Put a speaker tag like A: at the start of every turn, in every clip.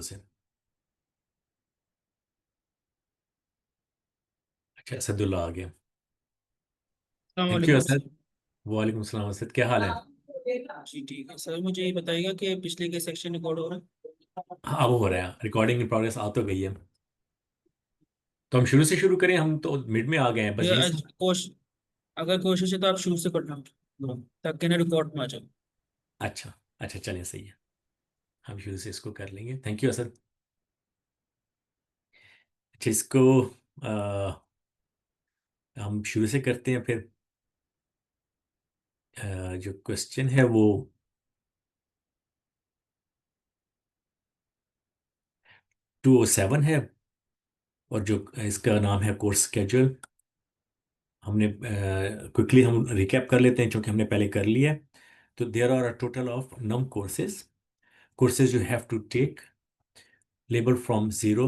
A: से। अच्छा, असदुल्ला आ गया। थैंक यू
B: वालेकुम
A: असद। वालेकुम सलाम असद, क्या हाल है?
B: जी ठीक है सर। मुझे ये बताइएगा कि पिछले के सेक्शन रिकॉर्ड हो रहा
A: हाँ, अब हो रहा है, रिकॉर्डिंग इन प्रोग्रेस आ तो गई है। तो हम शुरू से शुरू करें, हम तो मिड में आ गए हैं,
B: है
A: बस
B: या
A: ये
B: अगर कोशिश है तो आप शुरू से पढ़ना ताकि ना रिकॉर्ड में आ जाए।
A: अच्छा। अच्छा, चलें, सही है। हम शुरू से इसको कर लेंगे। Thank you Asad. अच्छा, इसको हम शुरू से करते हैं फिर। जो क्वेश्चन है वो 207 है। और जो इसका नाम है कोर्स स्केड्यूल। हमने क्विकली हम रिकैप कर लेते हैं, क्योंकि हमने पहले कर लिया है। तो there are a total of num courses you have to take, labeled from 0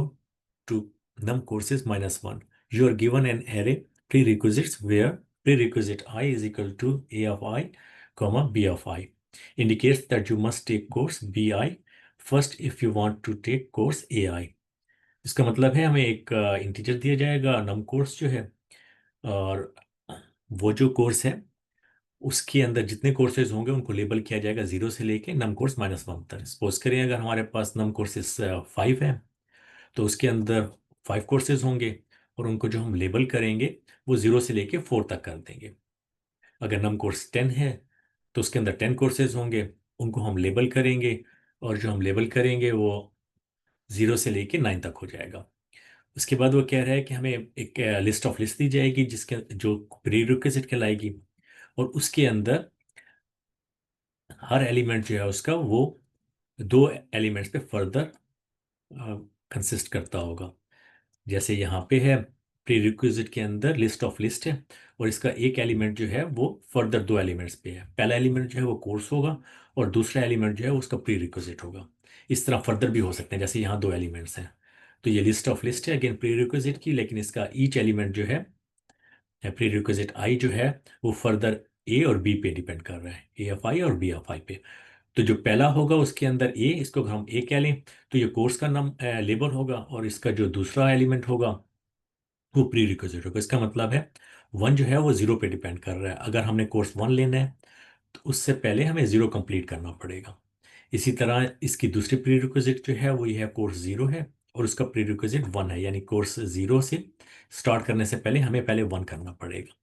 A: to num courses minus 1. You are given an array prerequisites where prerequisite I is equal to A of I, comma B of I. Indicates that you must take course BI first if you want to take course AI. इसका मतलब है हमें एक integer दिया जाएगा नम course जो है। और वो जो कोर्स है उसके अंदर जितने कोर्सेज होंगे उनको लेबल किया जाएगा 0 से लेके नम कोर्स -1 तक। सपोज करें अगर हमारे पास नम कोर्सेज 5 है, तो उसके अंदर 5 कोर्सेज होंगे। और उनको जो हम लेबल करेंगे वो 0 से लेके 4 तक कर देंगे। अगर नम कोर्स 10 है, तो उसके अंदर 10 कोर्सेज होंगे, उनको हम लेबल करेंगे। और जो हम लेबल करेंगे वो 0 से लेके 9 तक हो जाएगा। उसके बाद वो कह रहा है कि हमें एक लिस्ट ऑफ लिस्ट दी जाएगी जिसके जो प्रीरिक्विजिट कहलाएगी। और उसके अंदर हर एलिमेंट जो है उसका वो दो एलिमेंट्स पे फर्दर कंसिस्ट करता होगा। जैसे यहाँ पे है, प्रीरिक्विजिट के अंदर लिस्ट ऑफ लिस्ट है, और इसका एक एलिमेंट जो है वो फर्दर दो एलिमेंट्स पे है। पहला एलिमेंट जो है वो कोर्स होगा, और दूसरा एलिमेंट जो है उसका प्रीरिक्विजिट होगा। इस तरह फर्दर भी हो सकते हैं, जैसे यहाँ दो एलिमेंट्स हैं। तो ये लिस्ट ऑफ लिस्ट है अगेन प्रीरिक्विजिट की, लेकिन इसका ईच एलिमेंट जो है प्रीरिक्विजिट आई जो है वो फर्दर ए और बी पे डिपेंड कर रहा है, ए एफ आई और बी एफ आई पे। तो जो पहला होगा उसके अंदर ए, इसको अगर हम ए कह लें तो ये कोर्स का नाम लेबल होगा, और इसका जो दूसरा एलिमेंट होगा वो प्री रिक्विजिट होगा। इसका मतलब है वन जो है वो जीरो पे डिपेंड कर रहा है। अगर हमने कोर्स वन लेना है तो उससे पहले हमें जीरो कंप्लीट करना पड़ेगा। इसी तरह इसकी दूसरी प्री रिक्विजिट जो है वो ये है कोर्स जीरो है, और उसका प्री रिक्विजिट वन है, यानी कोर्स जीरो से स्टार्ट करने से पहले हमें पहले वन करना पड़ेगा।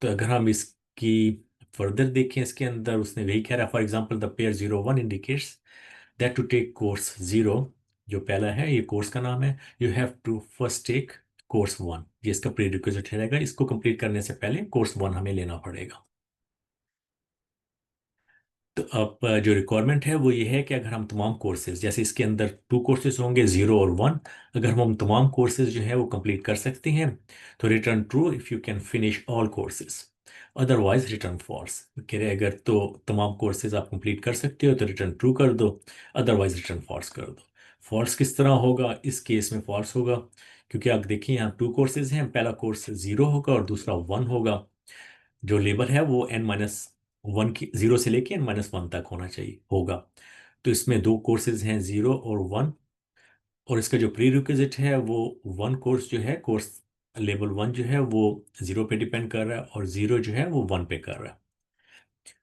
A: तो अगर हम इसकी फर्दर देखें, इसके अंदर उसने वही कह रहा है, for example the pair 01 indicates that to take course zero, जो पहला है ये कोर्स का नाम है, you have to first take course one. ये इसका प्री रिक्विजिट रहेगा, इसको कंप्लीट करने से पहले कोर्स वन हमें लेना पड़ेगा। तो अब जो रिक्वायरमेंट है वो ये है कि अगर हम तमाम कोर्सेज, जैसे इसके अंदर टू कोर्सेज होंगे 0 और 1, अगर हम तमाम कोर्सेज जो है वो कंप्लीट कर सकते हैं तो return true if you can finish all courses, otherwise return false. कह रहे अगर तो तमाम कोर्सेज आप कंप्लीट कर सकते हो तो रिटर्न ट्रू कर दो, अदरवाइज रिटर्न फॉल्स कर दो। फॉल्स किस तरह होगा? इस केस में फॉल्स होगा क्योंकि आप देखिए यहाँ टू कोर्सेज हैं, पहला कोर्स 0 होगा और दूसरा 1 होगा। जो लेबल है वो n-1 की, 0 से लेके n-1 तक होना चाहिए होगा। तो इसमें दो कोर्सेज हैं 0 और 1, और इसका जो प्री रिक्विजिट है वो वन कोर्स जो है, कोर्स लेवल वन जो है वो 0 पे डिपेंड कर रहा है, और 0 जो है वो 1 पे कर रहा है।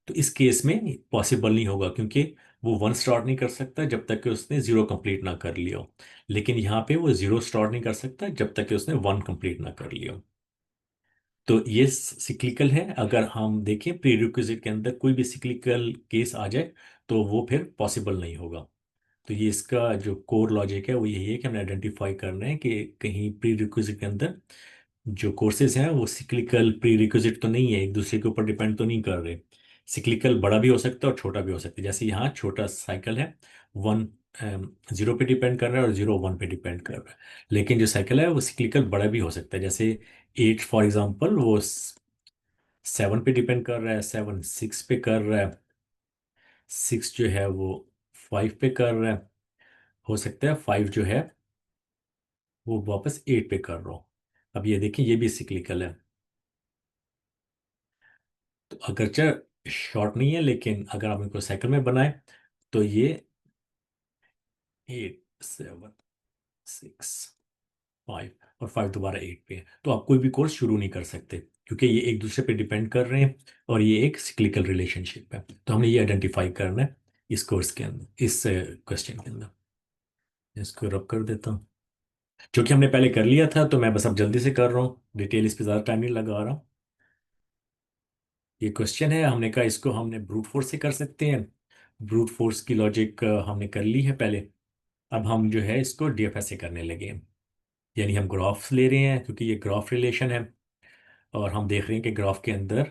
A: तो इस केस में पॉसिबल नहीं होगा, क्योंकि वो 1 स्टार्ट नहीं कर सकता जब तक कि उसने 0 कंप्लीट ना कर लिया हो। लेकिन यहाँ पे वो 0 स्टार्ट नहीं कर सकता जब तक कि उसने 1 कंप्लीट ना कर लिया हो। तो ये सिक्लिकल है। अगर हम देखें प्री रिक्विजिट के अंदर कोई भी सिक्लिकल केस आ जाए तो वो फिर पॉसिबल नहीं होगा। तो ये इसका जो कोर लॉजिक है वो यही है कि हमने आइडेंटिफाई करना है कि कहीं प्री रिक्विजिट के अंदर जो कोर्सेज हैं वो सिक्लिकल प्री रिक्विजिट तो नहीं है, एक दूसरे के ऊपर डिपेंड तो नहीं कर रहे। सिक्लिकल बड़ा भी हो सकता है और छोटा भी हो सकता है। जैसे यहाँ छोटा साइकिल है, वन 0 पे डिपेंड कर रहा है और 0 1 पे डिपेंड कर रहा है। लेकिन जो साइकिल है वो सिक्लिकल बड़ा भी हो सकता है, जैसे 8 फॉर एग्जांपल वो 7 पे डिपेंड कर रहा है, 7 6 पे कर रहा है, 6 जो है वो 5 पे कर रहा है। हो सकता है 5 जो है वो वापस 8 पे कर रहा हो। अब ये देखिए ये भी सिक्लिकल है। तो अगरचे शॉर्ट नहीं है, लेकिन अगर आप इनको साइकिल में बनाए तो ये 8 7 6 5, और 5 दोबारा 8 पे है, तो आप कोई भी कोर्स शुरू नहीं कर सकते क्योंकि ये एक दूसरे पे डिपेंड कर रहे हैं, और ये एक सिक्लिकल रिलेशनशिप है। तो हमने ये आइडेंटिफाई करना है इस कोर्स के अंदर, इस क्वेश्चन के अंदर। इसको रब कर देता हूँ, क्योंकि हमने पहले कर लिया था, तो मैं बस अब जल्दी से कर रहा हूँ, डिटेल इस पे ज़्यादा टाइम नहीं लगा रहा हूँ। ये क्वेश्चन है, हमने कहा इसको हमने ब्रूट फोर्स से कर सकते हैं। ब्रूट फोर्स की लॉजिक हमने कर ली है पहले। अब हम जो है इसको डीएफएस से करने लगे हैं, यानी हम ग्राफ्स ले रहे हैं क्योंकि ये ग्राफ रिलेशन है, और हम देख रहे हैं कि ग्राफ के अंदर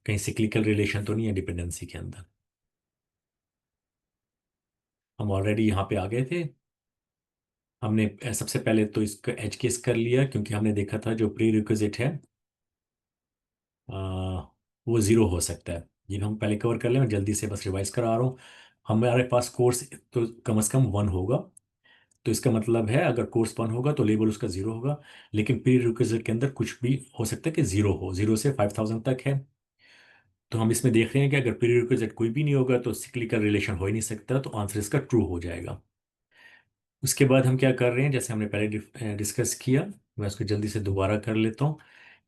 A: कहीं सिक्लिकल रिलेशन तो नहीं है डिपेंडेंसी के अंदर। हम ऑलरेडी यहाँ पे आ गए थे। हमने सबसे पहले तो इसका एज केस कर लिया, क्योंकि हमने देखा था जो प्री रिक्विजिट है वो ज़ीरो हो सकता है। ये हम पहले कवर कर लें, मैं जल्दी से बस रिवाइज करा रहा हूँ। हमारे पास कोर्स तो कम से कम 1 होगा, तो इसका मतलब है अगर कोर्स 1 होगा तो लेबल उसका 0 होगा। लेकिन प्री रिक्विजिट के अंदर कुछ भी हो सकता है कि 0 हो, 0 से 5000 तक है। तो हम इसमें देख रहे हैं कि अगर प्री रिक्विजिट कोई भी नहीं होगा तो सिक्लिकल रिलेशन हो ही नहीं सकता, तो आंसर इसका ट्रू हो जाएगा। उसके बाद हम क्या कर रहे हैं, जैसे हमने पहले डिस्कस किया, मैं उसको जल्दी से दोबारा कर लेता हूँ,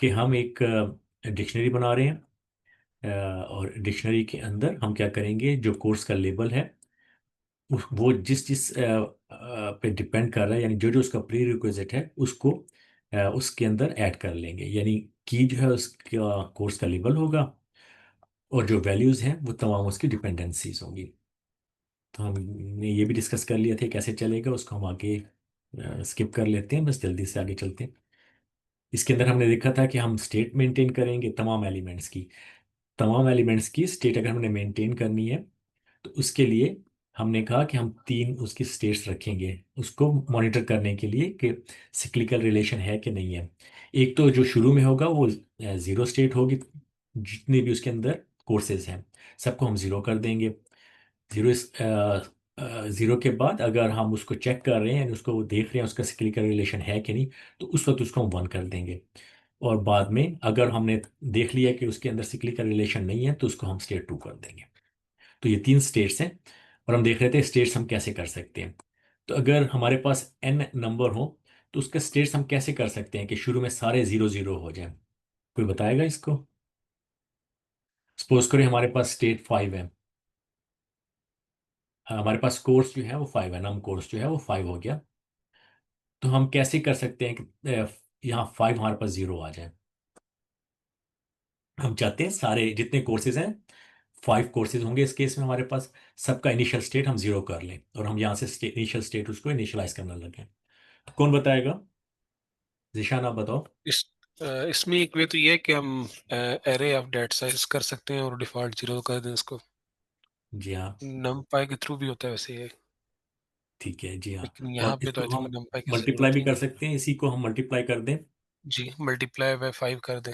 A: कि हम एक डिक्शनरी बना रहे हैं। और डिक्शनरी के अंदर हम क्या करेंगे, जो कोर्स का लेबल है वो जिस जिस पे डिपेंड कर रहा है, यानी जो जो उसका प्री रिक्विजिट है उसको उसके अंदर ऐड कर लेंगे, यानी की जो है उसका कोर्स का लेबल होगा, और जो वैल्यूज़ हैं वो तमाम उसकी डिपेंडेंसीज होंगी। तो हमने ये भी डिस्कस कर लिया था कैसे चलेगा, उसको हम आगे स्किप कर लेते हैं, बस जल्दी से आगे चलते हैं। इसके अंदर हमने देखा था कि हम स्टेट मेंटेन करेंगे तमाम एलिमेंट्स की। तमाम एलिमेंट्स की स्टेट अगर हमने मेंटेन करनी है, तो उसके लिए हमने कहा कि हम 3 उसकी स्टेट्स रखेंगे उसको मॉनिटर करने के लिए कि सिक्लिकल रिलेशन है कि नहीं है। एक तो जो शुरू में होगा वो ज़ीरो स्टेट होगी, जितने भी उसके अंदर कोर्सेज हैं सबको हम ज़ीरो कर देंगे। ज़ीरो ज़ीरो के बाद अगर हम उसको चेक कर रहे हैं यानी उसको देख रहे हैं उसका सिक्लिकल रिलेशन है कि नहीं, तो उस वक्त उसको हम 1 कर देंगे। और बाद में अगर हमने देख लिया कि उसके अंदर सिक्लिकल रिलेशन नहीं है, तो उसको हम स्टेट 2 कर देंगे। तो ये 3 स्टेट्स हैं, और हम देख रहे थे स्टेट्स हम कैसे कर सकते हैं। तो अगर हमारे पास n नंबर हो, तो उसके स्टेट्स हम कैसे कर सकते हैं कि शुरू में सारे 0 0 हो जाएं। कोई बताएगा इसको? सपोज करें हमारे पास स्टेट 5 है। हमारे पास कोर्स जो है वो 5 है, नम कोर्स जो है वो 5 हो गया। तो हम कैसे कर सकते हैं कि यहाँ 5 हमारे पास 0 आ जाए। हम चाहते हैं सारे जितने कोर्सेज हैं, 5 कोर्सेज होंगे इस केस में हमारे पास, सबका इनिशियल स्टेट हम 0 कर लें, और हम यहाँ से इनिशियल स्टेट उसको इनिशियलाइज करने लगे। तो कौन बताएगा? जिशान आप बताओ।
C: इसमें एक वे तो ये है कि हम एरे ऑफ डेटा साइज कर सकते हैं और डिफॉल्ट 0 कर दें इसको।
A: जी हाँ।
C: नमपाई के थ्रू भी होता है वैसे ये,
A: ठीक है, जी हाँ।
C: लेकिन यहाँ
A: और
C: पे तो
A: इसको
C: आई थिंक
A: हम
C: नमपाई की
A: मल्टीप्लाई
C: जरूरत
A: भी
C: ही
A: कर
C: नहीं है।
A: सकते हैं, इसी को हम मल्टीप्लाई कर दें।
C: जी, मल्टीप्लाई बाय 5 कर दें,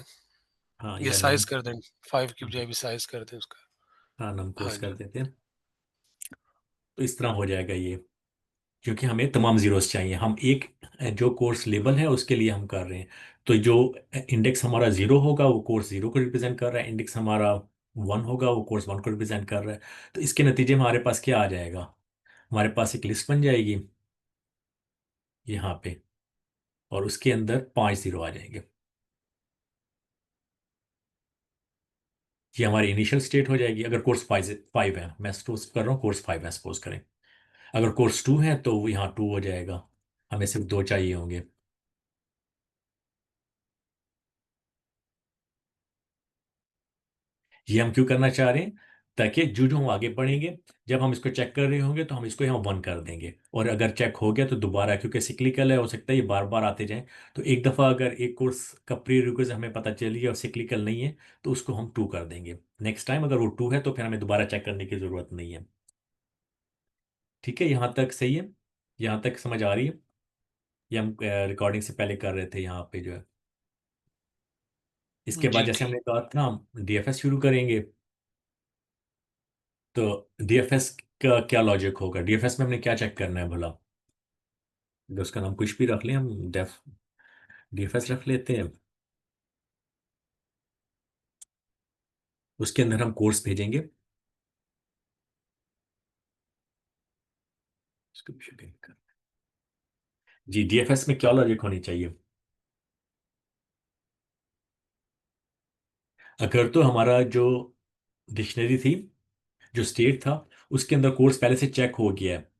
A: हाँ,
C: ये
A: या नम।
C: साइज कर दें, 5 की बजाय भी साइज कर दें उसका।
A: हाँ, नम कोर्स
C: हाँ
A: कर
C: जी।
A: देते हैं। तो इस तरह हो जाएगा ये, क्योंकि हमें तमाम जीरोस चाहिए। हम एक जो कोर्स लेबल है उसके लिए हम कर रहे हैं। तो जो इंडेक्स हमारा 0 होगा वो कोर्स 0 को रिप्रेजेंट कर रहा है, इंडेक्स हमारा 1 होगा वो कोर्स 1 को रिप्रेजेंट कर रहा है। तो इसके नतीजे में हमारे पास क्या आ जाएगा, हमारे पास एक लिस्ट बन जाएगी यहाँ पे, और उसके अंदर 5 जीरो आ जाएंगे। ये हमारी इनिशियल स्टेट हो जाएगी अगर कोर्स 5 है। मैं सपोज कर रहा हूँ कोर्स 5 है, सपोज करें। अगर कोर्स 2 है तो वो यहाँ 2 हो जाएगा, हमें सिर्फ 2 चाहिए होंगे। ये हम क्यों करना चाह रहे हैं, ताकि जो जो हम आगे बढ़ेंगे, जब हम इसको चेक कर रहे होंगे तो हम इसको यहाँ 1 कर देंगे, और अगर चेक हो गया तो दोबारा, क्योंकि सिक्लिकल है, हो सकता है ये बार बार आते जाएं। तो एक दफ़ा अगर एक कोर्स का प्री रिक्वेस्ट हमें पता चल गया और सिक्लिकल नहीं है, तो उसको हम 2 कर देंगे। नेक्स्ट टाइम अगर वो 2 है तो फिर हमें दोबारा चेक करने की ज़रूरत नहीं है। ठीक है, यहाँ तक सही है? यहाँ तक समझ आ रही है? ये हम रिकॉर्डिंग से पहले कर रहे थे यहाँ पे जो है। इसके बाद
C: जी
A: जैसे हमने
C: ठीक।
A: कहा था हम डीएफएस शुरू करेंगे। तो डीएफएस का क्या लॉजिक होगा, डीएफएस में हमने क्या चेक करना है भला? तो उसका नाम कुछ भी रख लें, हम डेफ डीएफएस रख लेते हैं। उसके अंदर हम कोर्स भेजेंगे। इसको भी शेड्यूल कर। जी, डीएफएस में क्या लॉजिक होनी चाहिए? अगर तो हमारा जो डिक्शनरी थी, जो स्टेट था, उसके अंदर कोर्स पहले से चेक हो गया है,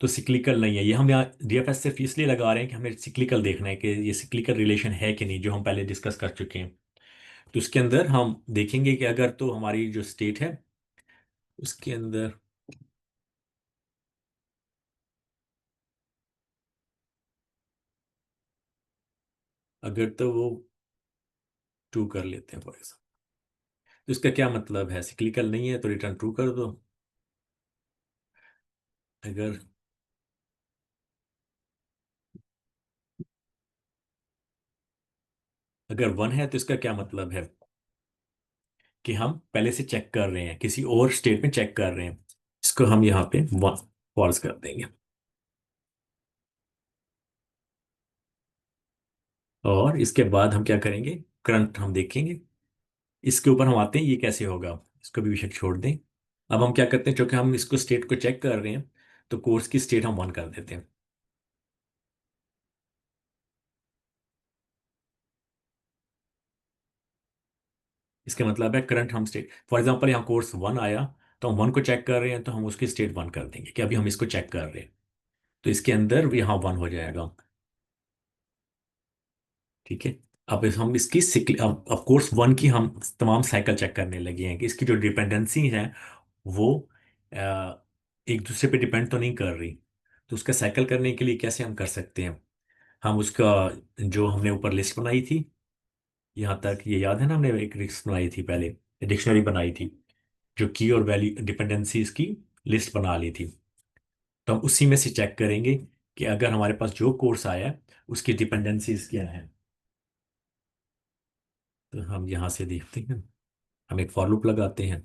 A: तो सिक्लिकल नहीं है। ये हम यहाँ डीएफएस सिर्फ इसलिए लगा रहे हैं कि हमें सिक्लिकल देखना है कि ये सिक्लिकल रिलेशन है कि नहीं, जो हम पहले डिस्कस कर चुके हैं। तो उसके अंदर हम देखेंगे कि अगर तो हमारी जो स्टेट है उसके अंदर, अगर तो वो ट्रू कर लेते हैं फॉर एग्जाम्पल, तो इसका क्या मतलब है? सिक्लिकल नहीं है तो रिटर्न ट्रू कर दो। अगर अगर वन है तो इसका क्या मतलब है? कि हम पहले से चेक कर रहे हैं, किसी और स्टेट में चेक कर रहे हैं। इसको हम यहाँ पे वन फॉल्स कर देंगे। और इसके बाद हम क्या करेंगे? करंट हम देखेंगे। इसके ऊपर हम आते हैं, ये कैसे होगा, इसको भी बेशक छोड़ दें। अब हम क्या करते हैं, क्योंकि हम इसको स्टेट को चेक कर रहे हैं, तो कोर्स की स्टेट हम वन कर देते हैं। इसका मतलब है करंट हम स्टेट, फॉर एग्जांपल यहाँ कोर्स वन आया, तो हम वन को चेक कर रहे हैं, तो हम उसकी स्टेट वन कर देंगे कि अभी हम इसको चेक कर रहे हैं, तो इसके अंदर यहाँ वन हो जाएगा। ठीक है। अब हम इसकी अब कोर्स वन की हम तमाम साइकिल चेक करने लगे हैं कि इसकी जो डिपेंडेंसी है वो एक दूसरे पे डिपेंड तो नहीं कर रही। तो उसका साइकिल करने के लिए कैसे हम कर सकते हैं? हम उसका, जो हमने ऊपर लिस्ट बनाई थी, यहाँ तक ये याद है ना, हमने एक लिस्ट बनाई थी पहले, डिक्शनरी बनाई थी, जो की और वैल्यू डिपेंडेंसीज की लिस्ट बना ली थी। तो हम उसी में से चेक करेंगे कि अगर हमारे पास जो कोर्स आया है उसकी डिपेंडेंसीज क्या है। तो हम यहाँ से देखते हैं, हम एक फॉर लूप लगाते हैं।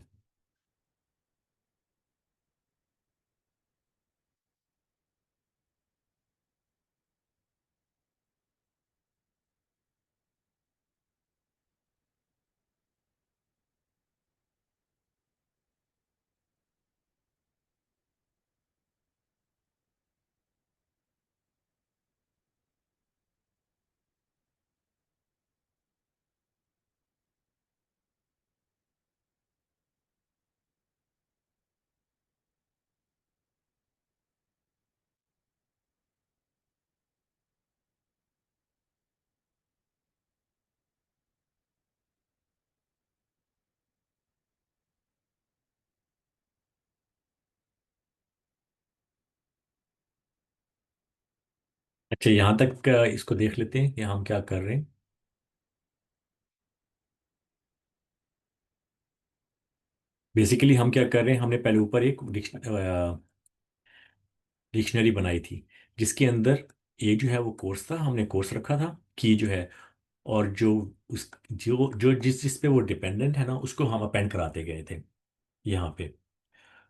A: अच्छा, यहाँ तक इसको देख लेते हैं कि हम क्या कर रहे हैं। बेसिकली हम क्या कर रहे हैं, हमने पहले ऊपर एक डिक्शनरी बनाई थी, जिसके अंदर ये जो है वो कोर्स था, हमने कोर्स रखा था की जो है, और जो उस जो जो जिस जिस पे वो डिपेंडेंट है ना, उसको हम अपेंड कराते गए थे यहाँ पे।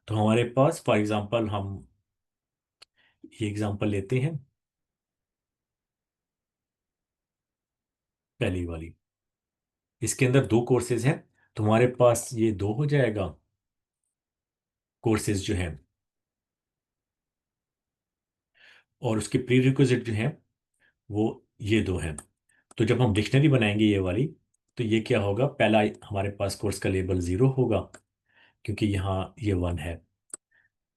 A: तो हमारे पास फॉर एग्जांपल हम ये एग्जांपल लेते हैं, पहली वाली, इसके अंदर दो कोर्सेज हैं, तो हमारे पास ये दो हो जाएगा कोर्सेज जो हैं, और उसके प्री रिक्विजिट जो हैं वो ये दो हैं। तो जब हम डिक्शनरी बनाएंगे ये वाली, तो ये क्या होगा, पहला हमारे पास कोर्स का लेबल जीरो होगा, क्योंकि यहाँ ये वन है।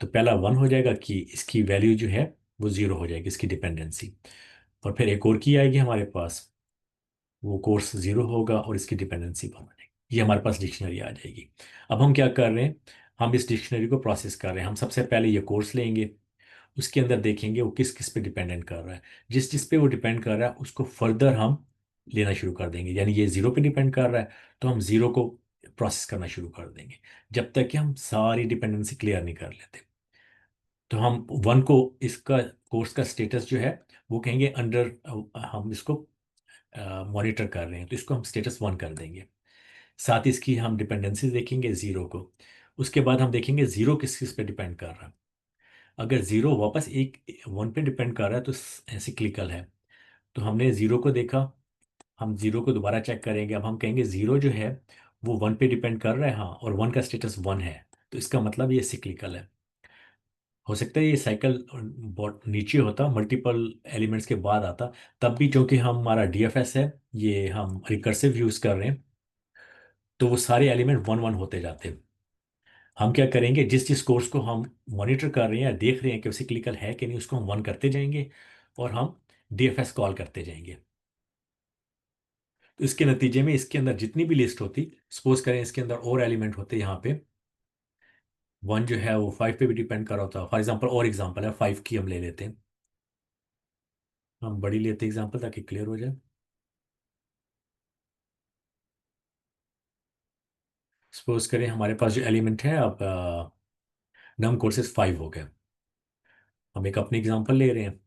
A: तो पहला वन हो जाएगा कि इसकी वैल्यू जो है वो जीरो हो जाएगी, इसकी डिपेंडेंसी। और फिर एक और की आएगी हमारे पास, वो कोर्स जीरो होगा और इसकी डिपेंडेंसी वन हो जाएगी। ये हमारे पास डिक्शनरी आ जाएगी। अब हम क्या कर रहे हैं, हम इस डिक्शनरी को प्रोसेस कर रहे हैं। हम सबसे पहले ये कोर्स लेंगे, उसके अंदर देखेंगे वो किस किस पे डिपेंडेंट कर रहा है। जिस जिस पे वो डिपेंड कर रहा है उसको फर्दर हम लेना शुरू कर देंगे। यानी ये जीरो पे डिपेंड कर रहा है, तो हम जीरो को प्रोसेस करना शुरू कर देंगे, जब तक कि हम सारी डिपेंडेंसी क्लियर नहीं कर लेते। तो हम वन को, इसका कोर्स का स्टेटस जो है वो कहेंगे अंडर, हम इसको मॉनिटर कर रहे हैं, तो इसको हम स्टेटस वन कर देंगे। साथ ही इसकी हम डिपेंडेंसी देखेंगे जीरो को। उसके बाद हम देखेंगे जीरो किस किस पे डिपेंड कर रहा है। अगर जीरो वापस एक वन पे डिपेंड कर रहा है तो सिक्लिकल है। तो हमने जीरो को देखा, हम जीरो को दोबारा चेक करेंगे। अब हम कहेंगे जीरो जो है वो वन पे डिपेंड कर रहा है, हाँ, और वन का स्टेटस वन है, तो इसका मतलब ये सिक्लिकल है। हो सकता है ये साइकिल बहुत नीचे होता, मल्टीपल एलिमेंट्स के बाद आता। तब भी क्योंकि हमारा डीएफएस है, ये हम रिकर्सिव यूज कर रहे हैं, तो वो सारे एलिमेंट वन वन होते जाते हैं। हम क्या करेंगे, जिस जिस कोर्स को हम मॉनिटर कर रहे हैं या देख रहे हैं कि वो सिक्लिकल है कि नहीं, उसको हम वन करते जाएंगे और हम डीएफएस कॉल करते जाएंगे। तो इसके नतीजे में इसके अंदर जितनी भी लिस्ट होती, सपोज करें इसके अंदर और एलिमेंट होते यहाँ पे, वन जो है वो फाइव पे भी डिपेंड कर रहा होता। फॉर एग्जाम्पल, और एग्जाम्पल है फाइव की, हम ले लेते हैं, हम बड़ी लेते हैं एग्जाम्पल ताकि क्लियर हो जाए। सपोज करें हमारे पास जो एलिमेंट है अब नम कोर्सेज फाइव हो गए। हम एक अपनी एग्जांपल ले रहे हैं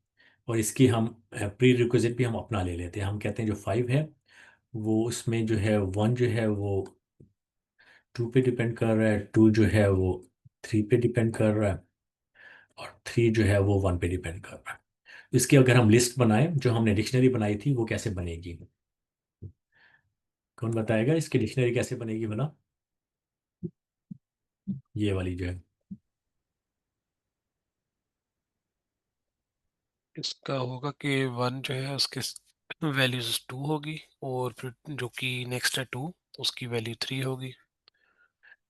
A: और इसकी हम प्री रिक्विजिट भी हम अपना ले लेते हैं। हम कहते हैं जो फाइव है वो, उसमें जो है वन जो है वो टू पे डिपेंड कर रहा है, टू जो है वो थ्री पे डिपेंड कर रहा है, और थ्री जो है वो वन पे डिपेंड कर रहा है। इसकी अगर हम लिस्ट बनाएं, जो हमने डिक्शनरी बनाई थी, वो कैसे बनेगी? कौन बताएगा इसकी डिक्शनरी कैसे बनेगी बना? ये वाली जो है।
C: इसका होगा कि वन जो है उसके वैल्यूज टू होगी, और फिर जो कि नेक्स्ट है टू, उसकी वैल्यू थ्री होगी,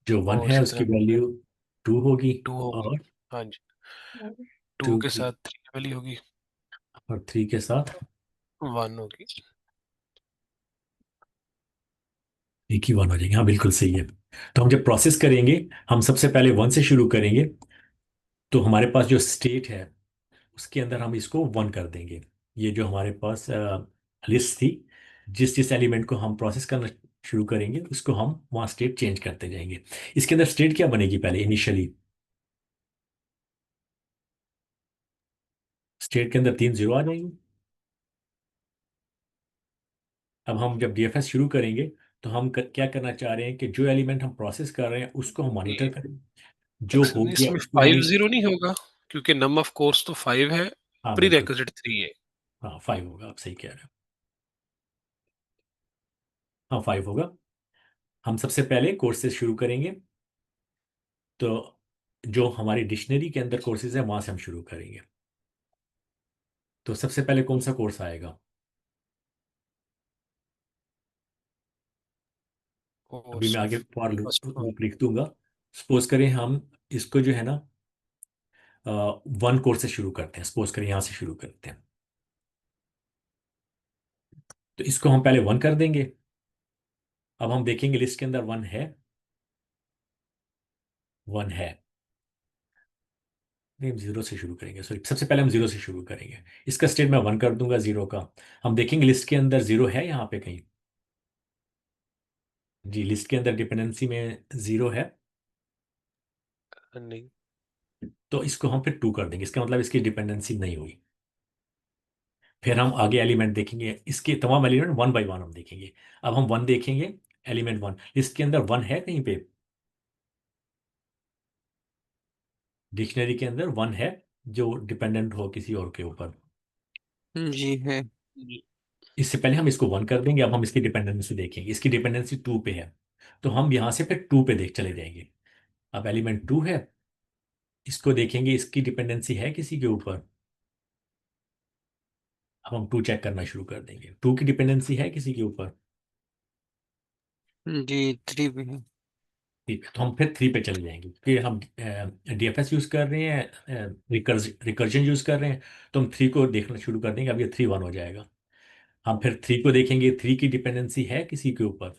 A: जो वन
C: और
A: है
C: इसी
A: उसकी
C: तरह
A: वैल्यू टू होगी,
C: टू होगी।
A: और
C: हाँ जी, टू
A: टू
C: के
A: की,
C: साथ थ्री वैल्यू होगी,
A: और थ्री के साथ
C: वन होगी।
A: एक ही वन हो जाएंगे। हाँ बिल्कुल सही है। तो हम जब प्रोसेस करेंगे, हम सबसे पहले वन से शुरू करेंगे। तो हमारे पास जो स्टेट है उसके अंदर हम इसको वन कर देंगे। ये जो हमारे पास लिस्ट थी, जिस जिस एलिमेंट को हम प्रोसेस करना शुरू करेंगे उसको हम वहाँ स्टेट चेंज करते जाएंगे। इसके अंदर स्टेट क्या बनेगी पहले इनिशियली? स्टेट के अंदर तीन जीरो आ जाएंगे। अब हम जब डीएफएस शुरू करेंगे, तो हम क्या करना चाह रहे हैं कि जो एलिमेंट हम प्रोसेस कर रहे हैं उसको हम मॉनिटर
C: ये
A: करें। जो हो गया
C: इसमें
A: उसको
C: फाइव
A: हमें,
C: जीरो नहीं होगा, क्योंकि नम ऑफ कोर्स तो फाइव है,
A: हाँ
C: प्री
A: बिल्कुल,
C: रिक्विजिट थ्री है।
A: हाँ फाइव होगा, आप सही कह रहे हो। हाँ फाइव होगा। हम सबसे पहले कोर्सेज शुरू करेंगे, तो जो हमारी डिक्शनरी के अंदर कोर्सेज है वहां से हम शुरू करेंगे। तो सबसे पहले कौन सा कोर्स आएगा? अभी
C: कोर्स
A: मैं आगे
C: of
A: for
C: first one.
A: Loop लिख दूंगा। सपोज करें हम इसको जो है ना वन कोर्स से शुरू करते हैं। सपोज करें यहाँ से शुरू करते हैं, तो इसको हम पहले वन कर देंगे। अब हम देखेंगे लिस्ट के अंदर वन है, वन है। नहीं, हम जीरो से शुरू करेंगे, सॉरी, सबसे पहले हम जीरो से शुरू करेंगे। इसका स्टेट मैं वन कर दूंगा जीरो का। हम देखेंगे लिस्ट के अंदर जीरो है यहाँ पे कहीं। जी, लिस्ट के अंदर डिपेंडेंसी में जीरो है।
C: नहीं।
A: तो इसको हम फिर टू कर देंगे, इसका मतलब इसकी डिपेंडेंसी नहीं हुई। फिर हम आगे एलिमेंट देखेंगे, इसके तमाम एलिमेंट वन बाय वन हम देखेंगे। अब हम वन देखेंगे, एलिमेंट वन, लिस्ट के अंदर वन है कहीं पे? डिक्शनरी के अंदर वन है जो डिपेंडेंट हो किसी और के ऊपर?
D: जी है।
C: जी।
A: इससे पहले हम इसको वन कर देंगे। अब हम इसकी डिपेंडेंसी देखेंगे, इसकी डिपेंडेंसी टू पे है, तो हम यहाँ से फिर टू पे देख चले जाएंगे। अब एलिमेंट टू है, इसको देखेंगे, इसकी डिपेंडेंसी है किसी के ऊपर? अब हम टू चेक करना शुरू कर देंगे, टू की डिपेंडेंसी है किसी के ऊपर?
D: जी थ्री भी है।
A: ठीक है, तो हम फिर थ्री पे चले जाएंगे क्योंकि हम डीएफएस यूज कर रहे हैं, रिकर्जन यूज कर रहे हैं। तो हम थ्री को देखना शुरू कर देंगे। अब ये थ्री वन हो जाएगा। हम फिर थ्री को देखेंगे, थ्री की डिपेंडेंसी है किसी के ऊपर?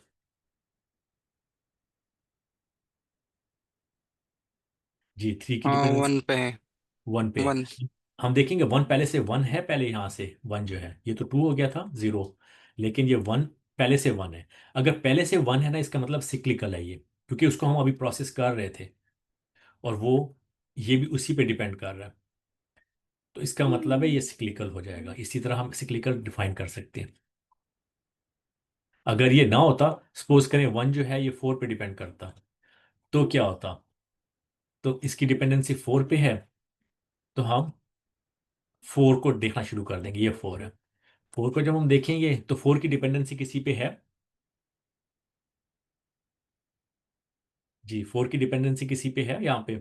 A: जी, थ्री की
D: हाँ
A: डिपेंडेंसी
D: वन पे है।
A: वन पे
D: वन।
A: है। हम देखेंगे वन पहले से वन है, पहले यहाँ से वन जो है, ये तो टू हो गया था जीरो, लेकिन ये वन पहले से वन है। अगर पहले से वन है ना, इसका मतलब सिक्लिकल है ये, क्योंकि उसको हम अभी प्रोसेस कर रहे थे, और वो ये भी उसी पे डिपेंड कर रहा है। तो इसका मतलब है ये सिक्लिकल हो जाएगा। इसी तरह हम सिक्लिकल डिफाइन कर सकते हैं। अगर ये ना होता, सपोज करें वन जो है ये फोर पे डिपेंड करता, तो क्या होता? तो इसकी डिपेंडेंसी फोर पे है, तो हम फोर को देखना शुरू कर देंगे, ये फोर है। फोर को जब हम देखेंगे तो फोर की डिपेंडेंसी किसी पे है? जी, फोर की डिपेंडेंसी किसी पे है यहाँ पे?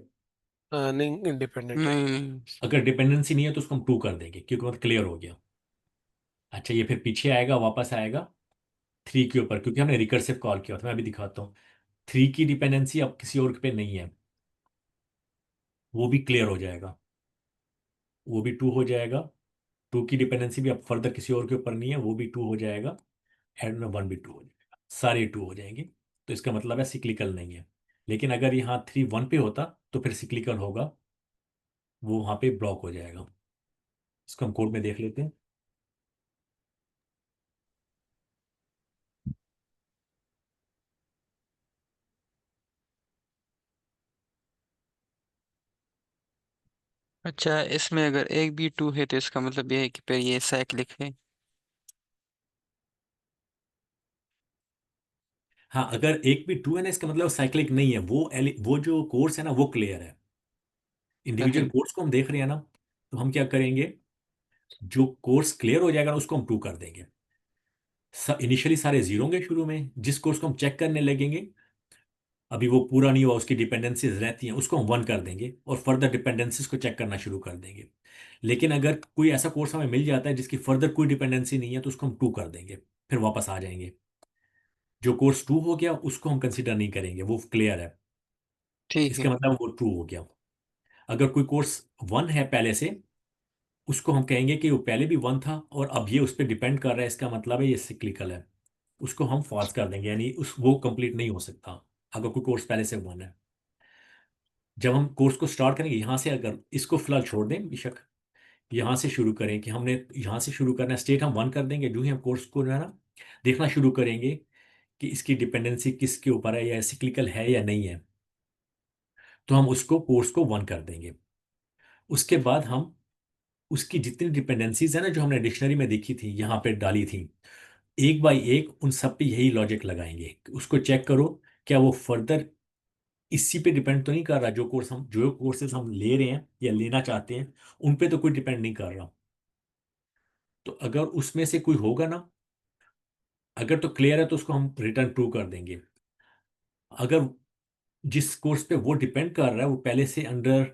C: नहीं, इंडिपेंडेंट है।
D: नहीं नहीं।
A: अगर डिपेंडेंसी नहीं है तो उसको हम ट्रू कर देंगे क्योंकि मतलब क्लियर हो गया। अच्छा, ये फिर पीछे आएगा, वापस आएगा 3 के ऊपर, क्योंकि हमने रिकर्सिव कॉल किया था। मैं अभी दिखाता हूँ। 3 की डिपेंडेंसी अब किसी और पे नहीं है, वो भी क्लियर हो जाएगा, वो भी 2 हो जाएगा। 2 की डिपेंडेंसी भी अब फर्दर किसी और के ऊपर नहीं है, वो भी 2 हो जाएगा। एंड में 1 भी 2 हो जाएगा, सारे 2 हो जाएंगे। तो इसका मतलब है सिक्लिकल नहीं है। लेकिन अगर यहाँ 3 1 पे होता तो फिर सिक्लिकल होगा, वो वहाँ पे ब्लॉक हो जाएगा। इसको हम कोड में देख लेते हैं।
D: अच्छा, इसमें अगर एक भी टू है तो इसका मतलब ये है कि फिर ये साइक्लिक है।
A: हाँ, अगर एक भी 2 है ना, इसका मतलब साइक्लिक नहीं है। वो जो कोर्स है ना वो क्लियर है। इंडिविजुअल
D: अरे
A: कोर्स को हम देख रहे हैं ना, तो हम क्या करेंगे, जो कोर्स क्लियर हो जाएगा ना उसको हम 2 कर देंगे। इनिशियली सारे जीरो होंगे शुरू में। जिस कोर्स को हम चेक करने लगेंगे, अभी वो पूरा नहीं हुआ, उसकी डिपेंडेंसीज रहती हैं, उसको हम 1 कर देंगे और फर्दर डिपेंडेंसीज को चेक करना शुरू कर देंगे। लेकिन अगर कोई ऐसा कोर्स हमें मिल जाता है जिसकी फर्दर कोई डिपेंडेंसी नहीं है तो उसको हम 2 कर देंगे, फिर वापस आ जाएंगे। जो कोर्स 2 हो गया उसको हम कंसिडर नहीं करेंगे, वो क्लियर है।
D: ठीक
A: इसका
D: है।
A: मतलब वो ट्रू हो गया। अगर कोई कोर्स 1 है पहले से, उसको हम कहेंगे कि वो पहले भी 1 था और अब ये उस पर डिपेंड कर रहा है, इसका मतलब है ये सिक्लिकल है। उसको हम फॉल्स कर देंगे, यानी उस वो कंप्लीट नहीं हो सकता अगर कोई कोर्स पहले से 1 है। जब हम कोर्स को स्टार्ट करेंगे यहाँ से, अगर इसको फिलहाल छोड़ दें बेशक, यहाँ से शुरू करें कि हमने यहाँ से शुरू करना है, स्टेट हम 1 कर देंगे। जो ही हम कोर्स को जो है ना देखना शुरू करेंगे कि इसकी डिपेंडेंसी किसके ऊपर है, या सिक्लिकल है या नहीं है, तो हम उसको कोर्स को 1 कर देंगे। उसके बाद हम उसकी जितनी डिपेंडेंसीज है ना जो हमने डिक्शनरी में देखी थी, यहाँ पे डाली थी, एक बाय एक उन सब पे यही लॉजिक लगाएंगे। उसको चेक करो क्या वो फर्दर इसी पे डिपेंड तो नहीं कर रहा, जो कोर्सेज हम ले रहे हैं या लेना चाहते हैं उन पे तो कोई डिपेंड नहीं कर रहा। तो अगर उसमें से कोई होगा ना, अगर तो क्लियर है तो उसको हम रिटर्न ट्रू कर देंगे। अगर जिस कोर्स पे वो डिपेंड कर रहा है वो पहले से अंडर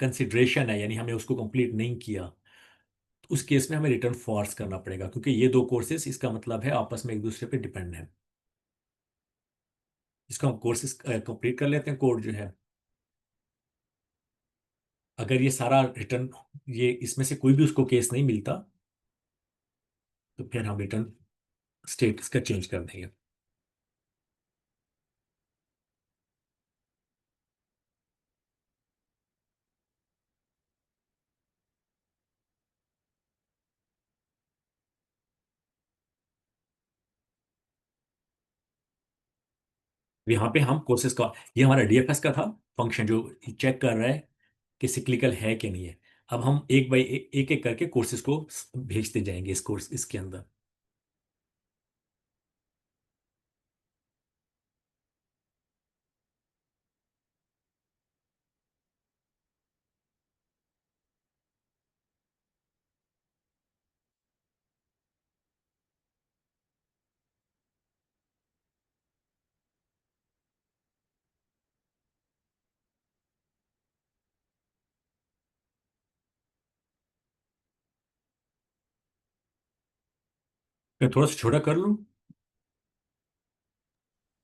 A: कंसिडरेशन है, यानी हमने उसको कंप्लीट नहीं किया, तो उस केस में हमें रिटर्न फॉल्स करना पड़ेगा, क्योंकि ये दो कोर्सेज इसका मतलब है आपस में एक दूसरे पे डिपेंड है। इसको हम कोर्सेज कंप्लीट कर लेते हैं, कोड जो है। अगर ये सारा रिटर्न, ये इसमें से कोई भी उसको केस नहीं मिलता, तो फिर हम रिटर्न स्टेटस का चेंज कर देंगे। यहाँ पे हम कोर्सेज का, ये हमारा डीएफएस का था फंक्शन जो चेक कर रहा है कि सिक्लिकल है कि नहीं है। अब हम एक बाई एक एक करके कोर्सेज को भेजते जाएंगे इस कोर्स इसके अंदर। मैं थोड़ा सा छोटा कर लूँ।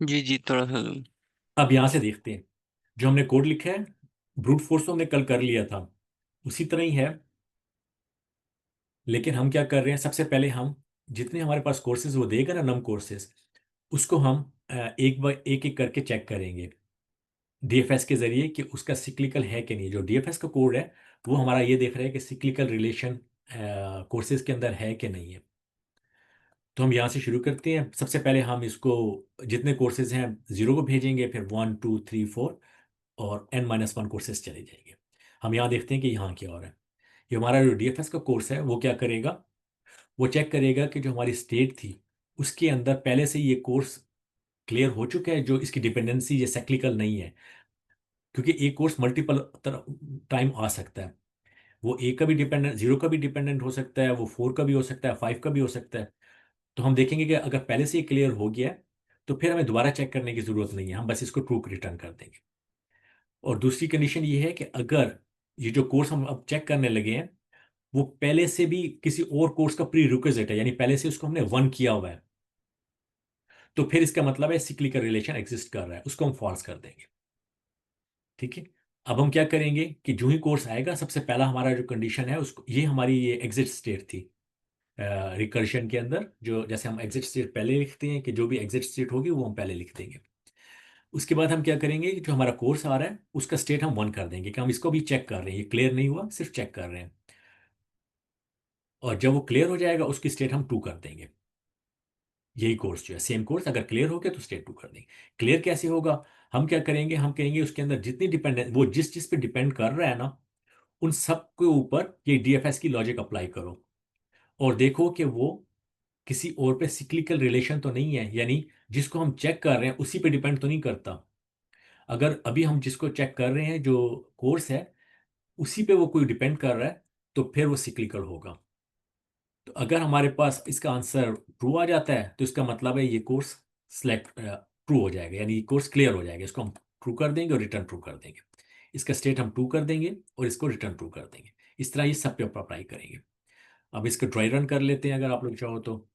D: जी जी, थोड़ा सा
A: अब यहाँ से देखते हैं, जो हमने कोड लिखा है ब्रूट फोर्स तो हमने कल कर लिया था, उसी तरह ही है। लेकिन हम क्या कर रहे हैं, सबसे पहले हम जितने हमारे पास कोर्सेज वो देगा ना नम कोर्सेज, उसको हम एक बार एक एक करके चेक करेंगे डीएफएस के जरिए कि उसका सिक्लिकल है कि नहीं। जो डीएफएस का कोड है वो हमारा ये देख रहा है कि सिक्लिकल रिलेशन कोर्सेज के अंदर है कि नहीं है। तो हम यहाँ से शुरू करते हैं। सबसे पहले हम इसको जितने कोर्सेज हैं जीरो को भेजेंगे, फिर 1 2 3 4 और n-1 कोर्सेज चले जाएंगे। हम यहाँ देखते हैं कि यहाँ क्या हो रहा है। ये हमारा जो डीएफएस का कोर्स है वो क्या करेगा, वो चेक करेगा कि जो हमारी स्टेट थी उसके अंदर पहले से ये कोर्स क्लियर हो चुका है, जो इसकी डिपेंडेंसी ये साइक्लिकल नहीं है। क्योंकि एक कोर्स मल्टीपल टाइम आ सकता है, वो ए का भी डिपेंडेंट, जीरो का भी डिपेंडेंट हो सकता है, वो 4 का भी हो सकता है, 5 का भी हो सकता है। तो हम देखेंगे कि अगर पहले से ही क्लियर हो गया है तो फिर हमें दोबारा चेक करने की जरूरत नहीं है, हम बस इसको ट्रू रिटर्न कर देंगे। और दूसरी कंडीशन ये है कि अगर ये जो कोर्स हम अब चेक करने लगे हैं वो पहले से भी किसी और कोर्स का प्री रिक्विजिट है, यानी पहले से उसको हमने वन किया हुआ है, तो फिर इसका मतलब है सिक्लिकल रिलेशन एग्जिस्ट कर रहा है, उसको हम फॉल्स कर देंगे। ठीक है। अब हम क्या करेंगे कि जो ही कोर्स आएगा सबसे पहला हमारा जो कंडीशन है उसको, ये हमारी ये एग्जिट स्टेट थी रिकर्शन के अंदर, जो जैसे हम एग्जिट स्टेट पहले लिखते हैं कि जो भी एग्जिट स्टेट होगी वो हम पहले लिख देंगे। उसके बाद हम क्या करेंगे कि जो हमारा कोर्स आ रहा है उसका स्टेट हम वन कर देंगे कि हम इसको भी चेक कर रहे हैं, ये क्लियर नहीं हुआ, सिर्फ चेक कर रहे हैं। और जब वो क्लियर हो जाएगा उसकी स्टेट हम टू कर देंगे। यही कोर्स जो है सेम कोर्स अगर क्लियर हो गया तो स्टेट टू कर देंगे। क्लियर कैसे होगा? हम क्या करेंगे, हम कहेंगे उसके अंदर जितनी डिपेंडेंट वो जिस चीज पे डिपेंड कर रहा है ना, उन सब के ऊपर ये डीएफएस की लॉजिक अप्लाई करो और देखो कि वो किसी और पे सिक्लिकल रिलेशन तो नहीं है, यानी जिसको हम चेक कर रहे हैं उसी पे डिपेंड तो नहीं करता। अगर अभी हम जिसको चेक कर रहे हैं जो कोर्स है उसी पे वो कोई डिपेंड कर रहा है तो फिर वो सिक्लिकल होगा। तो अगर हमारे पास इसका आंसर ट्रू आ जाता है तो इसका मतलब है ये कोर्स सिलेक्ट ट्रू हो जाएगा, यानी ये कोर्स क्लियर हो जाएगा। इसको हम ट्रू कर देंगे और रिटर्न ट्रू कर देंगे। इसका स्टेट हम ट्रू कर देंगे और इसको रिटर्न ट्रू कर देंगे। इस तरह ये सब पे अप्लाई करेंगे। अब इसका ड्राई रन कर लेते हैं अगर आप लोग चाहो तो।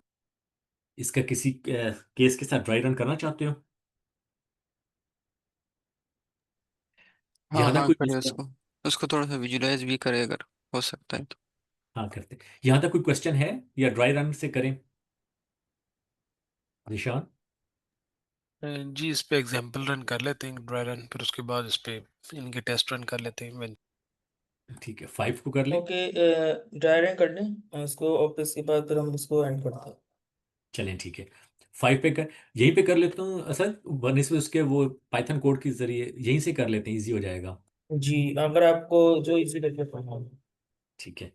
A: इसका किसी केस के साथ ड्राई रन करना चाहते हो?
D: हाँ
A: यहाँ तक
D: हाँ
A: कोई
D: करे
A: क्वेश्चन?
D: उसको, उसको थोड़ा सा विजुलाइज भी करे अगर हो सकता है तो।
A: हाँ करते हैं। यहाँ तक कोई क्वेश्चन है या ड्राई रन से करें निशान?
C: जी इस पे एग्जांपल रन कर लेते हैं, ड्राई रन, फिर उसके बाद इस पे इनके टेस्ट रन कर लेते हैं।
A: ठीक है, 5 को कर लें।
B: ओके, ड्राई रन कर लें इसको और फिर इसके बाद फिर हम इसको एंड करते हैं।
A: चलें ठीक है। 5 पे कर, यहीं पे कर लेता हूँ सर, बनस्पत उसके वो पाइथन कोड के जरिए यहीं से कर लेते हैं, इजी हो जाएगा।
B: जी, अगर आपको जो इजी लगे पढ़ना।
A: ठीक है।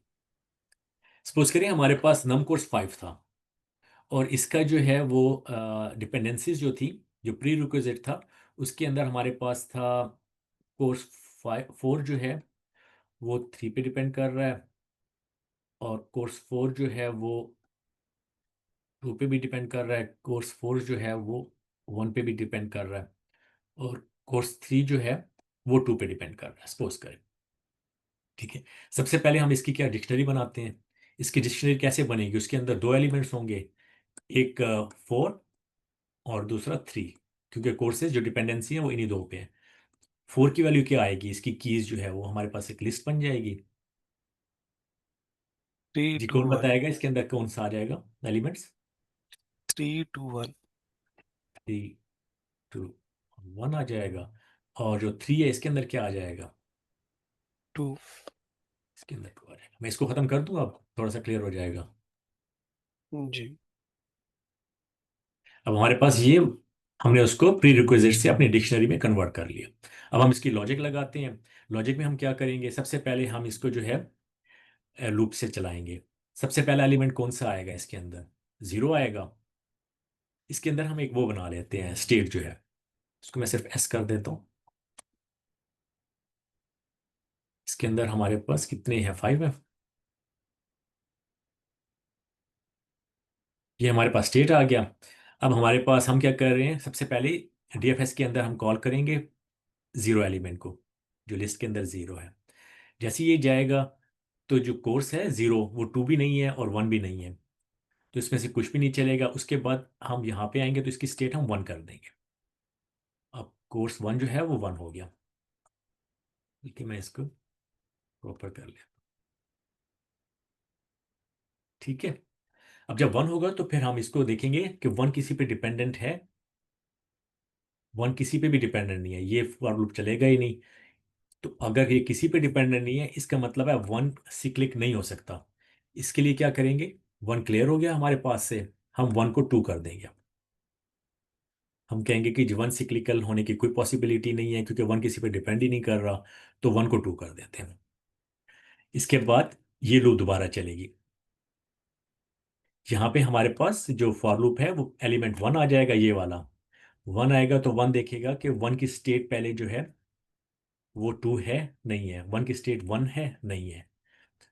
A: सपोज करिए हमारे पास नम कोर्स 5 था और इसका जो है वो डिपेंडेंसीज जो थी, जो प्री रिक्विजिट था, उसके अंदर हमारे पास था कोर्स 4 जो है वो 3 पे डिपेंड कर रहा है, और कोर्स 4 जो है वो 2 पे भी डिपेंड कर रहा है, कोर्स 4 जो है वो 1 पे भी डिपेंड कर रहा है, और कोर्स 3 जो है वो 2 पे डिपेंड कर रहा है, सपोज करें। ठीक है। सबसे पहले हम इसकी क्या डिक्शनरी बनाते हैं। इसकी डिक्शनरी कैसे बनेगी? उसके अंदर दो एलिमेंट्स होंगे, एक 4 और दूसरा 3, क्योंकि कोर्सेज जो डिपेंडेंसी है वो इन्हीं दो पे है। 4 की वैल्यू क्या आएगी? इसकी कीज जो है वो हमारे पास एक लिस्ट बन जाएगी।
C: थ्री
A: जी
C: टू
A: कौन
C: वन
A: बताएगा इसके अंदर कौन सा आ जाएगा एलिमेंट्स?
C: 3 2 1
A: 3 2 1 आ जाएगा। और जो 3 है इसके अंदर क्या आ जाएगा?
C: 2।
A: इसके अंदर 2 आ जाएगा। मैं इसको खत्म कर दूंगा, अब थोड़ा सा क्लियर हो जाएगा।
C: जी
A: अब हमारे पास ये, हमने उसको प्री रिक्विजिट से अपनी डिक्शनरी में कन्वर्ट कर लिया। अब हम इसकी लॉजिक लगाते हैं। लॉजिक में हम क्या करेंगे, सबसे पहले हम इसको जो है लूप से चलाएंगे। सबसे पहला एलिमेंट कौन सा आएगा इसके अंदर? 0 आएगा। इसके अंदर हम एक वो बना लेते हैं स्टेट जो है, इसको मैं सिर्फ एस कर देता हूँ। इसके अंदर हमारे पास कितने हैं? 5 है। ये हमारे पास स्टेट आ गया। अब हमारे पास हम क्या कर रहे हैं, सबसे पहले डीएफएस के अंदर हम कॉल करेंगे 0 एलिमेंट को, जो लिस्ट के अंदर 0 है। जैसे ये जाएगा तो जो कोर्स है 0 वो 2 भी नहीं है और 1 भी नहीं है, तो इसमें से कुछ भी नहीं चलेगा। उसके बाद हम यहाँ पे आएंगे तो इसकी स्टेट हम 1 कर देंगे। अब कोर्स 1 जो है वो 1 हो गया। ठीक है, मैं इसको प्रॉपर कर लिया। ठीक है। अब जब 1 होगा तो फिर हम इसको देखेंगे कि 1 किसी पे डिपेंडेंट है, 1 किसी पे भी डिपेंडेंट नहीं है, ये फॉर लूप चलेगा ही नहीं। तो अगर ये किसी पे डिपेंडेंट नहीं है इसका मतलब है 1 सिक्लिक नहीं हो सकता। इसके लिए क्या करेंगे, 1 क्लियर हो गया हमारे पास से, हम 1 को 2 कर देंगे। हम कहेंगे कि 1 सिक्लिकल होने की कोई पॉसिबिलिटी नहीं है क्योंकि 1 किसी पे डिपेंड ही नहीं कर रहा, तो 1 को 2 कर देते हैं। इसके बाद ये लूप दोबारा चलेगी। यहाँ पे हमारे पास जो फॉर लूप है वो एलिमेंट 1 आ जाएगा, ये वाला 1 आएगा तो 1 देखेगा कि 1 की स्टेट पहले जो है वो 2 है नहीं है, 1 की स्टेट 1 है नहीं है,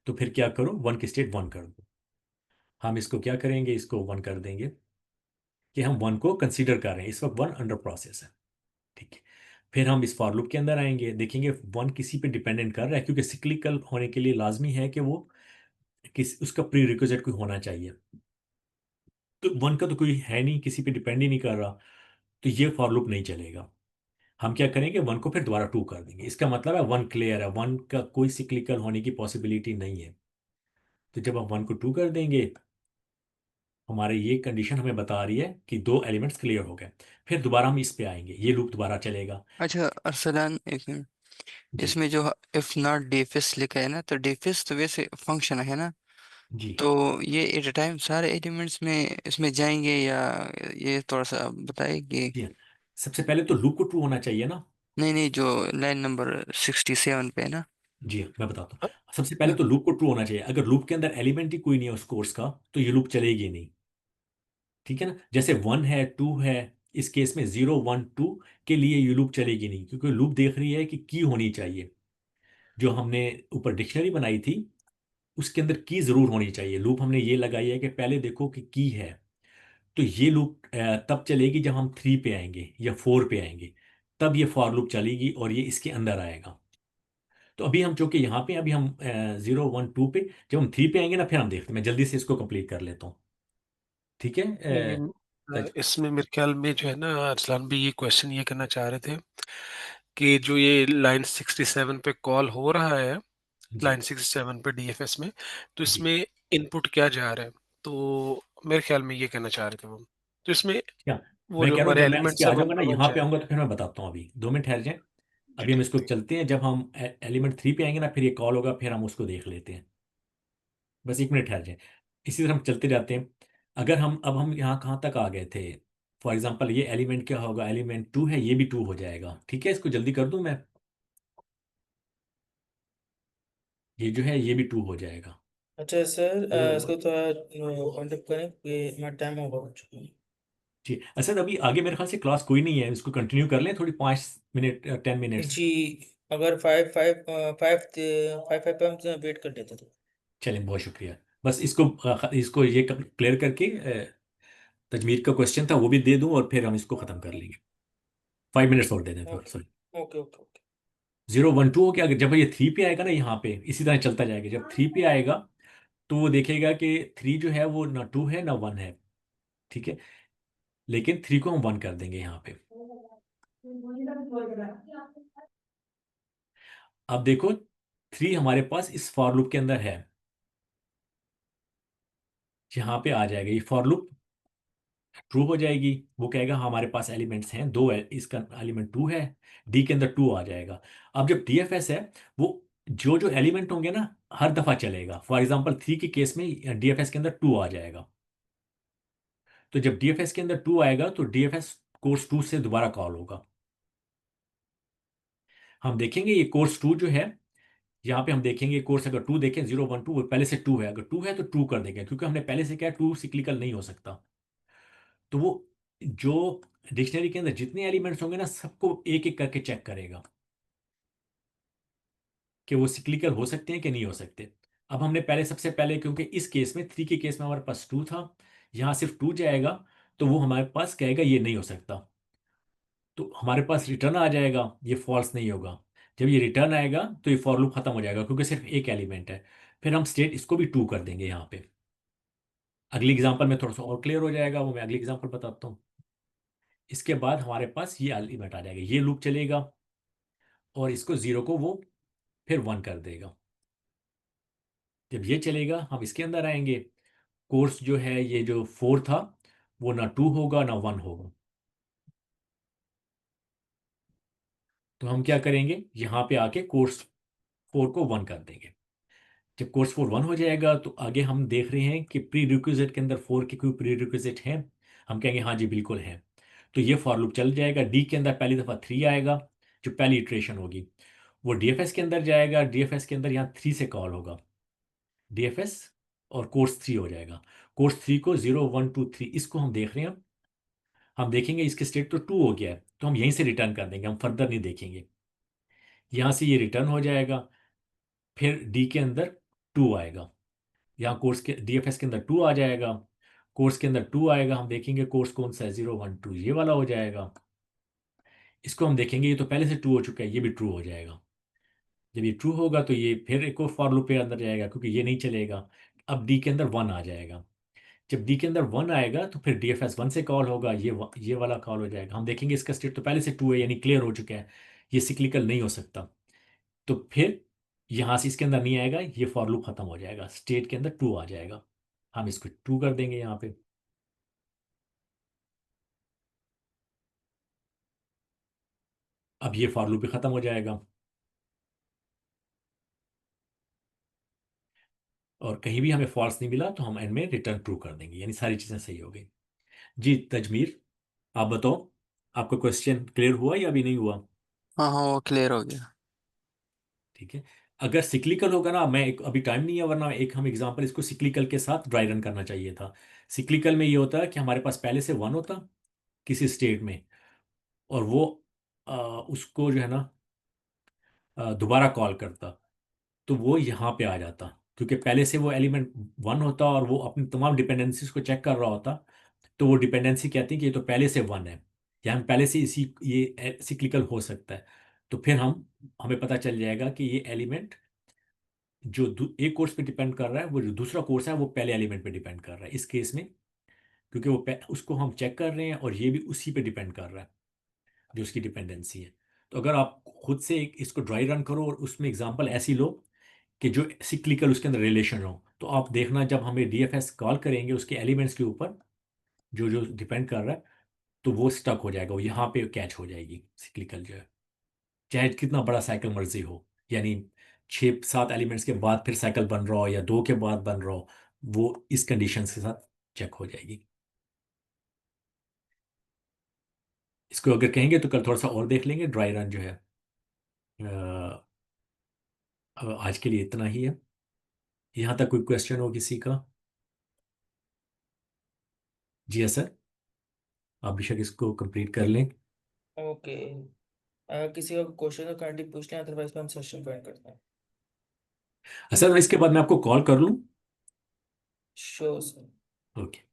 A: तो फिर क्या करो, 1 की स्टेट 1 कर दो। हम इसको क्या करेंगे, इसको 1 कर देंगे कि हम 1 को कंसीडर कर रहे हैं, इस वक्त 1 अंडर प्रोसेस है। ठीक है। फिर हम इस फॉर लूप के अंदर आएंगे, देखेंगे वन किसी पे डिपेंडेंट कर रहा है, क्योंकि सिक्लिकल होने के लिए लाजमी है कि वो उसका प्री रिक्विजिट कोई होना चाहिए। तो वन का तो कोई है नहीं, किसी पे डिपेंड ही नहीं कर रहा, तो ये फॉर लूप नहीं चलेगा। हम क्या करेंगे, वन को फिर दोबारा टू कर देंगे। इसका मतलब है वन क्लियर है, वन का कोई सिक्लिकल होने की पॉसिबिलिटी नहीं है। तो जब हम वन को टू कर देंगे, हमारे ये कंडीशन हमें बता रही है कि दो एलिमेंट्स क्लियर हो गए। फिर दोबारा हम इस पे आएंगे, ये लूप दोबारा चलेगा।
D: अच्छा अरसलान, एक मिनट।
A: जी।
D: इसमें जो इफ नॉट डिफेस लिखा है ना, तो डिफेस तो वैसे फंक्शन है ना,
A: जी।
D: तो ये एट अ टाइम सारे एलिमेंट्स में इसमें जाएंगे, या ये थोड़ा सा आप बताइए कि।
A: जी। सबसे पहले तो लूप को ट्रू होना चाहिए ना।
D: नहीं नहीं, जो लाइन नंबर 67 पे है ना।
A: जी मैं बताता हूँ। सबसे पहले तो लूप को ट्रू होना चाहिए। अगर लूप के अंदर एलिमेंट ही कोई नहीं है उस कोर्स का, तो ये लूप चलेगी नहीं। ठीक है ना, जैसे वन है, टू है, इस केस में 0 1 2 के लिए ये लूप चलेगी नहीं, क्योंकि लूप देख रही है कि की होनी चाहिए। जो हमने ऊपर डिक्शनरी बनाई थी, उसके अंदर की जरूर होनी चाहिए। लूप हमने ये लगाई है कि पहले देखो कि की है। तो ये लूप तब चलेगी जब हम 3 पे आएंगे या 4 पे आएंगे, तब ये फॉर लूप चलेगी और ये इसके अंदर आएगा। तो अभी हम चूंकि यहाँ पे अभी हम 0 1 2 पे, जब हम 3 पे आएंगे ना, फिर हम देखते हैं। मैं जल्दी से इसको कंप्लीट कर लेता हूँ। ठीक है।
C: लेकिन
A: सच।
C: इसमें मेरे ख्याल में जो है ना, अरसलान भी ये क्वेश्चन ये करना चाह रहे थे कि जो ये लाइन 67 पे कॉल हो रहा है,
A: जी।
C: लाइन 67 पे डीएफएस में, तो
A: जी।
C: इसमें इनपुट क्या जा रहा है? तो मेरे ख्याल में ये कहना चाह रहे थे वो। तो इसमें
A: क्या
C: वो
A: मैं
C: जो
A: कह रहा हूँ,
C: हमारे
A: जब मैं इस पे
C: एलिमेंट्स
A: आ
C: हैं वो
A: जाऊंगा ना,
C: वन
A: यहाँ पे
C: जाए।
A: आऊंगा, तो फिर मैं बताता हूँ। अभी 2 मिनट ठहर जाए।
C: जी
A: अभी हम
C: ठीक
A: इसको
C: ठीक।
A: चलते हैं, जब हम एलिमेंट 3 पे आएंगे ना, फिर ये कॉल होगा, फिर हम उसको देख लेते हैं। बस 1 मिनट ठहर जाए। इसी तरह हम चलते जाते हैं। अगर हम अब हम यहाँ कहाँ तक आ गए थे। फॉर एग्जाम्पल ये एलिमेंट क्या होगा, एलिमेंट 2 है, ये भी 2 हो जाएगा। ठीक है, इसको जल्दी कर दूं मैं। ये जो है ये भी 2 हो जाएगा।
B: अच्छा सर,
A: जीरो।
B: इसको थोड़ा वाइंड अप करें कि हमारा टाइम ओवर हो चुका है।
A: जी असद, अभी आगे मेरे ख्याल से क्लास कोई नहीं है, इसको कंटिन्यू कर लें थोड़ी 5 मिनट 10 मिनट्स।
B: जी, अगर five five five five five पे हम वेट कर लेते थे।
A: चलें, बहुत शुक्रिया। बस इसको ये क्लियर करके तजमीर का क्वेश्चन था वो भी दे दूं, और फिर हम इसको ख़त्म कर लेंगे। 5 मिनट्स और दे दें फिर,
B: okay
A: sorry.
B: Okay okay okay.
A: 0 1 2 हो गया। अगर जब ये 3 पे आएगा ना, यहाँ पे इसी तरह चलता जाएगा। जब 3 पे आएगा, तो वो देखेगा कि 3 जो है वो ना 2 है ना 1 है। ठीक है, लेकिन 3 को हम 1 कर देंगे यहाँ पे। अब देखो, 3 हमारे पास इस फॉर लूप के अंदर है, यहाँ पे आ जाएगा। ये फॉर लूप ट्रू हो जाएगी। वो कहेगा हाँ, हमारे पास एलिमेंट्स हैं दो है, इसका एलिमेंट 2 है। डी के अंदर 2 आ जाएगा। अब जब डीएफएस है, वो जो जो एलिमेंट होंगे ना, हर दफा चलेगा। फॉर एग्जांपल 3 के केस में डीएफएस के अंदर 2 आ जाएगा। तो जब डीएफएस के अंदर 2 आएगा, तो डीएफएस कोर्स 2 से दोबारा कॉल होगा। हम देखेंगे ये कोर्स 2 जो है, यहाँ पे हम देखेंगे कोर्स अगर 2 देखें, 0 1 2, वो पहले से 2 है। अगर 2 है तो 2 कर देंगे, क्योंकि हमने पहले से क्या, 2 सिक्लिकल नहीं हो सकता। तो वो जो डिक्शनरी के अंदर जितने एलिमेंट्स होंगे ना, सबको एक एक करके चेक करेगा कि वो सिक्लिकल हो सकते हैं कि नहीं हो सकते। अब हमने पहले, सबसे पहले, क्योंकि इस केस में 3 के केस में हमारे पास 2 था, यहाँ सिर्फ 2 जाएगा, तो वो हमारे पास कहेगा ये नहीं हो सकता। तो हमारे पास रिटर्न आ जाएगा, ये फॉल्स नहीं होगा। जब ये रिटर्न आएगा, तो ये फॉर लूप खत्म हो जाएगा, क्योंकि सिर्फ एक एलिमेंट है। फिर हम स्टेट इसको भी 2 कर देंगे यहाँ पे। अगली एग्जांपल में थोड़ा सा और क्लियर हो जाएगा, वो मैं अगली एग्जांपल बताता हूँ। इसके बाद हमारे पास ये एलिमेंट आ जाएगा, ये लूप चलेगा, और इसको 0 को वो फिर 1 कर देगा। जब ये चलेगा, हम इसके अंदर आएंगे। कोर्स जो है, ये जो 4 था, वो ना 2 होगा ना 1 होगा। तो हम क्या करेंगे, यहाँ पे आके कोर्स 4 को 1 कर देंगे। जब कोर्स 4 1 हो जाएगा, तो आगे हम देख रहे हैं कि प्री रिक्विजिट के अंदर 4 के कोई प्री रिक्विजिट हैं। हम कहेंगे हाँ जी बिल्कुल है। तो ये फॉर लूप चल जाएगा। डी के अंदर पहली दफ़ा 3 आएगा, जो पहली इटरेशन होगी। वो डीएफएस के अंदर जाएगा, डीएफएस के अंदर यहाँ 3 से कॉल होगा, डीएफएस, और कोर्स 3 हो जाएगा। कोर्स 3 को 0 1 2 3 इसको हम देख रहे हैं। हम देखेंगे इसके स्टेट तो 2 हो गया है, तो हम यहीं से रिटर्न कर देंगे, हम फर्दर नहीं देखेंगे। यहाँ से ये रिटर्न हो जाएगा। फिर डी के अंदर 2 आएगा, यहाँ कोर्स के डीएफएस के अंदर 2 आ जाएगा। कोर्स के अंदर 2 आएगा, हम देखेंगे कोर्स कौन सा है, 0 1 2, ये वाला हो जाएगा। इसको हम देखेंगे, ये तो पहले से ट्रू हो चुका है, ये भी ट्रू हो जाएगा। जब ये ट्रू होगा तो ये फिर एक और फॉर लूप के अंदर जाएगा, क्योंकि ये नहीं चलेगा। अब डी के अंदर 1 आ जाएगा। जब डी के अंदर 1 आएगा तो फिर डीएफएस 1 से कॉल होगा, ये वाला कॉल हो जाएगा। हम देखेंगे इसका स्टेट तो पहले से 2 है, यानी क्लियर हो चुका है, ये सिक्लिकल नहीं हो सकता। तो फिर यहाँ से इसके अंदर नहीं आएगा, ये फॉर लूप खत्म हो जाएगा, स्टेट के अंदर 2 आ जाएगा। हम इसको 2 कर देंगे यहाँ पे। अब ये फॉर लूप भी खत्म हो जाएगा, और कहीं भी हमें फॉल्स नहीं मिला तो हम एंड में रिटर्न ट्रू कर देंगे, यानी सारी चीज़ें सही हो गई। जी तजमीर, आप बताओ, आपका क्वेश्चन क्लियर हुआ या अभी नहीं हुआ?
D: हाँ हाँ, वो क्लियर हो गया।
A: ठीक है। अगर सिक्लिकल होगा ना, मैं एक अभी टाइम नहीं है, वरना एक हम एग्जांपल इसको सिक्लिकल के साथ ड्राई रन करना चाहिए था। सिक्लिकल में ये होता है कि हमारे पास पहले से 1 होता किसी स्टेट में, और वो उसको जो है ना दोबारा कॉल करता, तो वो यहाँ पे आ जाता, क्योंकि पहले से वो एलिमेंट 1 होता और वो अपनी तमाम डिपेंडेंसीज को चेक कर रहा होता। तो वो डिपेंडेंसी कहती है कि ये तो पहले से 1 है, या हम पहले से इसी ये सिक्लिकल हो सकता है। तो फिर हमें पता चल जाएगा कि ये एलिमेंट जो एक कोर्स पे डिपेंड कर रहा है, वो जो दूसरा कोर्स है वो पहले एलिमेंट पे डिपेंड कर रहा है इस केस में, क्योंकि उसको हम चेक कर रहे हैं और ये भी उसी पे डिपेंड कर रहा है जो उसकी डिपेंडेंसी है। तो अगर आप खुद से इसको ड्राई रन करो और उसमें एग्जांपल ऐसी लो कि जो सिक्लिकल उसके अंदर रिलेशन हो, तो आप देखना जब हमें डीएफएस कॉल करेंगे उसके एलिमेंट्स के ऊपर जो जो डिपेंड कर रहा है, तो वो स्टक हो जाएगा, वो यहाँ पे कैच हो जाएगी सिक्लिकल जो है, चाहे कितना बड़ा साइकिल मर्जी हो। यानी 6-7 एलिमेंट्स के बाद फिर साइकिल बन रहा हो या 2 के बाद बन रहा हो, वो इस कंडीशन के साथ चेक हो जाएगी। इसको अगर कहेंगे तो कल थोड़ा सा और देख लेंगे ड्राई रन जो है। अब आज के लिए इतना ही है। यहाँ तक कोई क्वेश्चन हो किसी का? जी हाँ सर, आप बेशक इसको कंप्लीट कर लें।
B: ओके, अगर किसी का क्वेश्चन तो काइंडली पूछ लें, अदरवाइज हम सेशन ज्वाइन करते हैं।
A: सर इसके बाद मैं आपको कॉल कर लूँ?
B: Sure sir.
A: ओके।